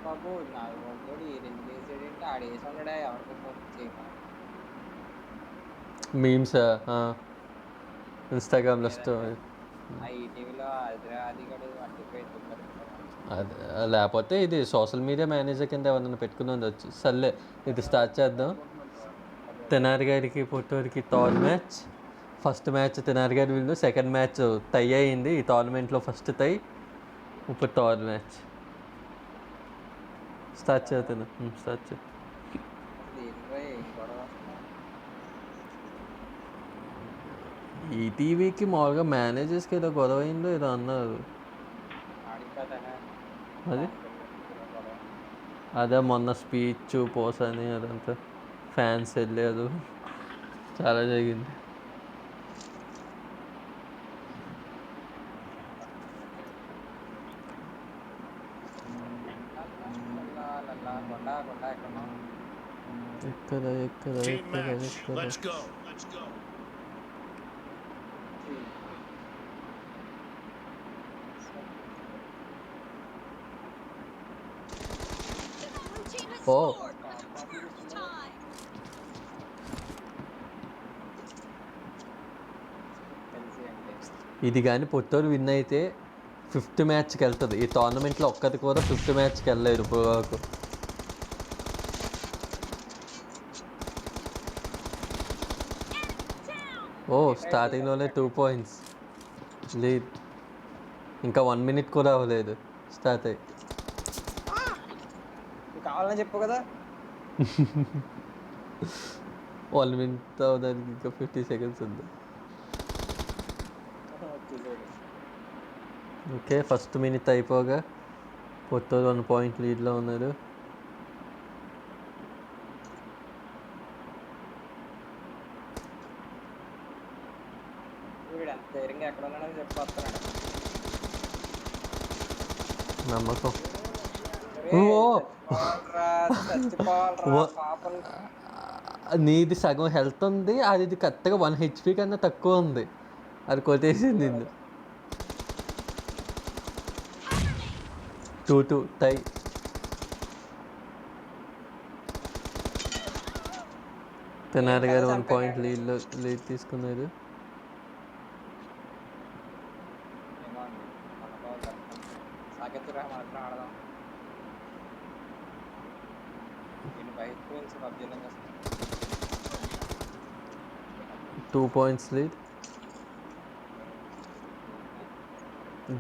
బాబు నాలుగు రోజులు ఈ రెండు వేసాడేంటి ఆడేసి ఉండడా ఎవరికో ఫోన్ చేయమా మీమ్స్ ఇన్స్టాగ్రామ్లో లేదంటే ఆ ఈటీవీలో అది కూడా అడ్డుపోయి దుబ్బరు అదే లేకపోతే ఇది సోషల్ మీడియా మేనేజర్ కింద ఎవరైనా పెట్టుకుని ఉండొచ్చు. సర్లే ఇది స్టార్ట్ చేద్దాం. తెనారి గారికి పుట్టూరికి థర్డ్ మ్యాచ్. ఫస్ట్ మ్యాచ్ తెనారి గారి వీళ్ళు, సెకండ్ మ్యాచ్ టై అయింది. ఈ టోర్నమెంట్లో ఫస్ట్ టై, ఇప్పుడు థర్డ్ మ్యాచ్ స్టార్ట్ చేస్తాను. స్టార్ట్ చే అసలు ఏంట్రా ఏం గొడవ అసలు ఈటీవీకి మామూలుగా మేనేజర్స్కి ఏదో గొడవ అయిందో ఏదో అన్నారు. ఆడికి కదా అది పవన్ కళ్యాణ్ గొడవ అదే మొన్న స్పీచ్ పోస్ అని అదంతా ఫ్యాన్స్ వెళ్ళారు, చాలా జరిగింది. కొండ కొండ ఎక్కడో ఎక్కడ ఎక్కడ ఎక్కడ ఎక్కడ ఓ ఇది కానీ పుత్తూరు విన్ అయితే ఫిఫ్త్ మ్యాచ్కి వెళ్తుంది. ఈ టోర్నమెంట్లో ఒక్కటి కూడా ఫిఫ్త్ మ్యాచ్కి వెళ్ళలేదు ఇప్పుడు వరకు. ఓ స్టార్టింగ్లోనే 2 points లీడ్. ఇంకా 1 minute కూడా అవ్వలేదు స్టార్ట్ అయ్యి. కావాలని చెప్పు కదా 1 minute అవ్వడానికి ఇంకా 50 seconds ఉంది. ఓకే ఫస్ట్ మినిట్ అయిపోగా పుత్తూరు 1 point లీడ్లో ఉన్నారు. ధైర్యంగా ఎక్కడ ఉన్నాడని చెప్పొస్తున్నాడు నమ్మకం. నీది సగం హెల్త్ ఉంది, అది ఇది కరెక్ట్గా 1 HP కన్నా తక్కువ ఉంది. అది కొట్టేసింది నిన్ను. 2-2 టై. తెనాలి గారు 1 point లీడ్ తీసుకున్నారు. ఆడదాం 2 points లీడ్.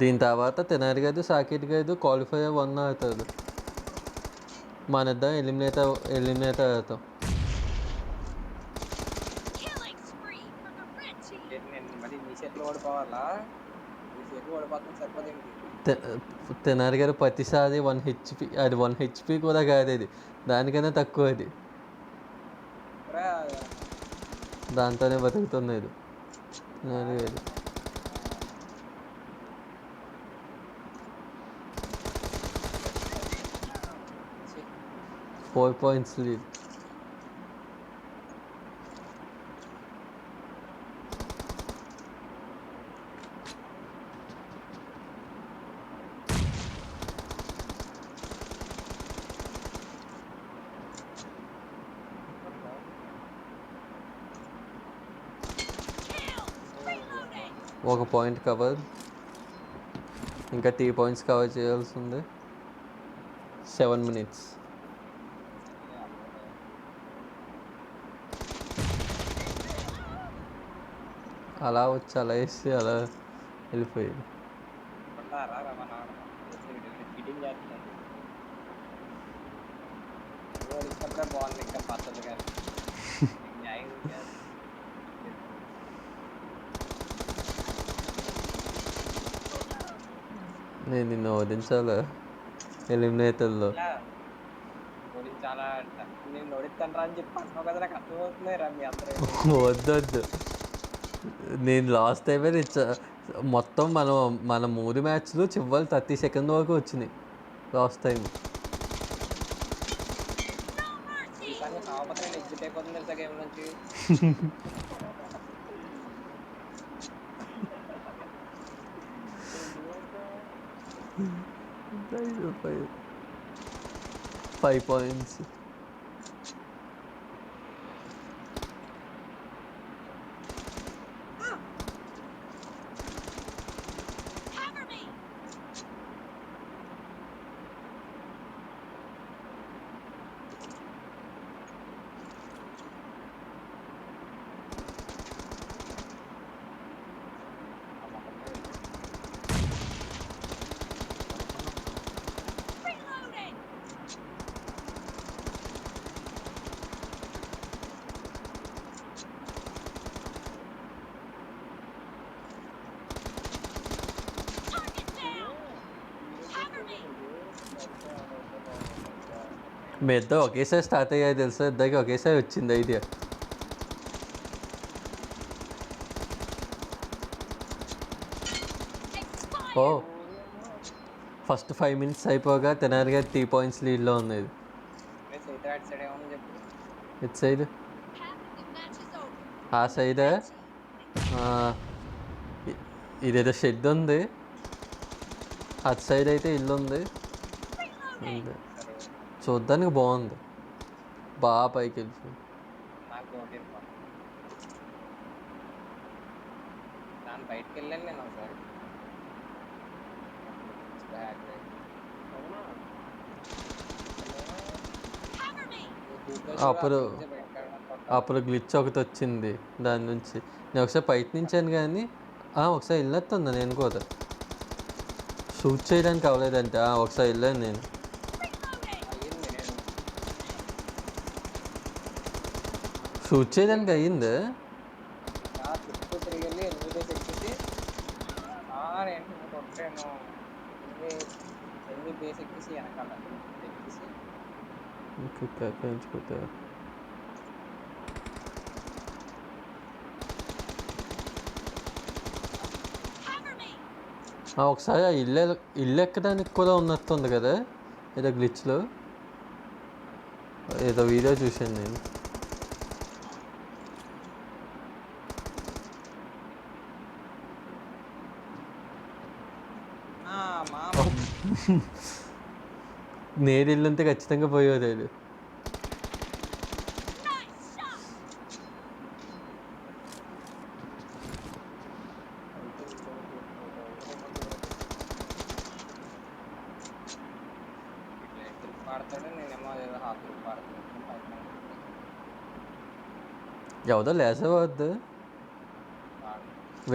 దీని తర్వాత తెనాలి గారు సాకేత్ గారు క్వాలిఫైయర్ 1 అవుతారు. మన ఇద్దరం ఎలిమినేట్ అవుతాం. తెనాలి గారు ప్రతిసారి 1 HP, అది 1 HP కూడా కాదు, అది దానికన్నా తక్కువ. అది దాంతోనే బతుకుతున్నది తెనాలి గారు. 4 points లీడ్. ఒక పాయింట్ కవర్, ఇంకా 3 points కవర్ చేయాల్సి ఉంది. 7 minutes. అలా వచ్చి అలా వేసి అలా వెళ్ళిపోయింది. నేను నిన్ను వదిలించాలా ఎలిమినేటర్లో? వద్దొద్దు. నేను లాస్ట్ టైమే మొత్తం మన 3 మ్యాచ్లు చివరి 30 seconds వరకు వచ్చినాయి లాస్ట్ టైం. 5 points. మీ ఇద్దరు ఒకేసారి స్టార్ట్ అయ్యాయి తెలుసా, ఇద్దరికి ఒకేసారి వచ్చింది ఐడియా. ఓ ఫస్ట్ 5 minutes అయిపోగా తెనాలిగా 3 points లీడ్లో ఉంది. ఇటు సైడ్ ఆ సైడే ఇదేదో షెడ్ ఉంది, అటు సైడ్ అయితే ఇల్లు ఉంది. చూడ్డానికి బాగుంది, బాగా పైకి వెళ్ళి. బయటకు వెళ్ళాను నేను ఒకసారి. అప్పుడు గ్లిచ్ ఒకటి వచ్చింది దాని నుంచి. నేను ఒకసారి బయట నుంచాను కానీ ఒకసారి వెళ్ళొస్తుందా నేను కూడా. షూట్ చేయడానికి అవ్వలేదంటే ఒకసారి వెళ్ళాను నేను. షూట్ చేయడానికి అయ్యింది. ఒకసారి ఆ ఇల్లు ఎక్కడానికి కూడా ఉన్నట్టుంది కదా ఏదో గ్లిచ్లో, ఏదో వీడియో చూశాను నేను. నేను ఇల్లుంటే ఖచ్చితంగా పోయేది. ఎవదో లేసవద్దు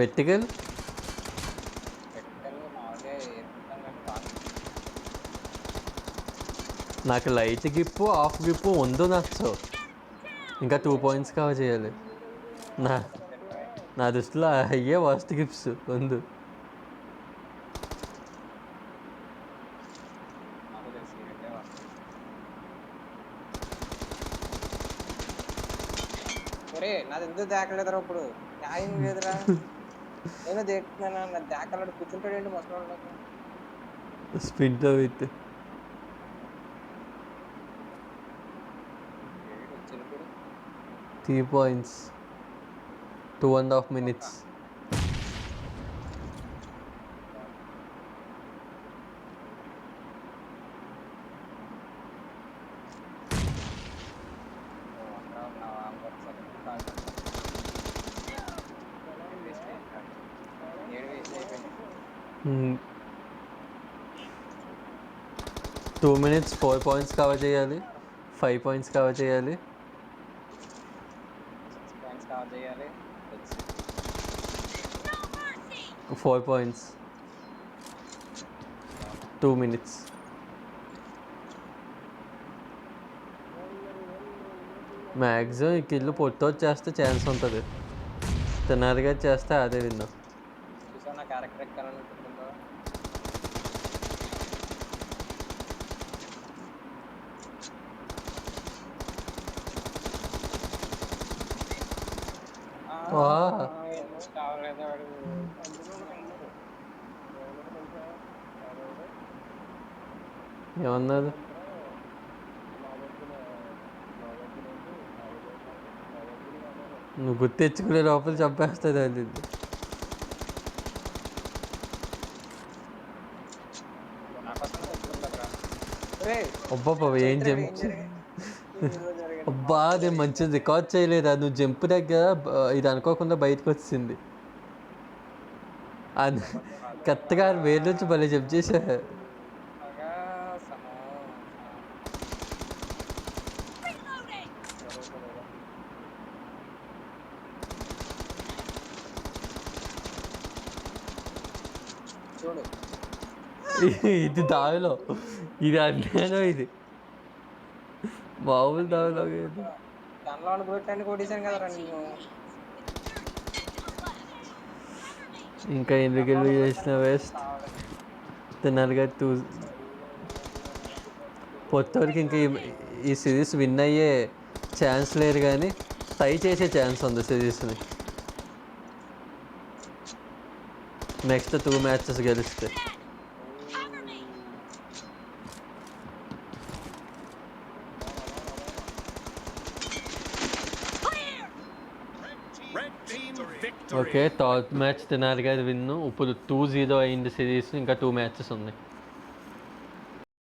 వెట్టికల్. నాకు లైట్ గిప్పు ఆఫ్ గిప్పు ఉందో నచ్చు. ఇంకా 2 points కవర్ చేయాలి. నా దృష్టిలో అయ్యే వర్స్ట్ గిఫ్ట్స్ ఉంది. నాది ఎందుకు దాకలేదురా ఇప్పుడు, న్యాయం లేదురా. నేను దేకుతున్నాను, నా దాకలాడు కూర్చుంటాడు ఏంటి ముసలి. స్పిన్లో with 3 points 2.5 minutes. Hmm. 2 minutes 4 points cover చేయాలి, 5 points కవర్ చేయాలి. 4 points 2 minutes. మ్యాక్సిమం ఈ కిల్లు పొట్టోడు చేస్తే ఛాన్స్ ఉంటుంది, తిన్నారుగా చేస్తే అదే విన్నా. ఏమన్నారు? నువ్వు గుర్తు తెచ్చుకునే లోపల చంపేస్తుంది అది. అబ్బా ఏం చైత్ర జంప్ ఏం జరిగింది ఏదో జరిగింది అబ్బా మస్తు నేను జరిగింది. మంచిగా రికార్డ్ చేయలేదా నువ్వు జంప్ దగ్గర ఇది అనుకోకుండా బయటకు వచ్చింది అది కరెక్ట్గా వేరు నుంచి భలే జంప్ చేసా అగా సమో జరుగుతుంది ఏదో. చూడు ఇది దావిలో ఇది అన్యాయం ఇది మామూలు దావిలో కాదు. దానిలో అనుకోవటానికి కొట్టేశాను కదరా నేను. ఇంకా ఎందుకు వెళ్ళి చేసిన వేస్ట్ తిన్నారుగా పొత్తవరకు ఇంకా ఈ సిరీస్ విన్ అయ్యే ఛాన్స్ లేదు కానీ టై చేసే ఛాన్స్ ఉంది సిరీస్ని నెక్స్ట్ 2 మ్యాచెస్ గెలిస్తే ఓకే థర్డ్ మ్యాచ్ తినాలి గారు విన్ను ఇప్పుడు 2-0 అయింది సిరీస్ ఇంకా 2 మ్యాచెస్ ఉన్నాయి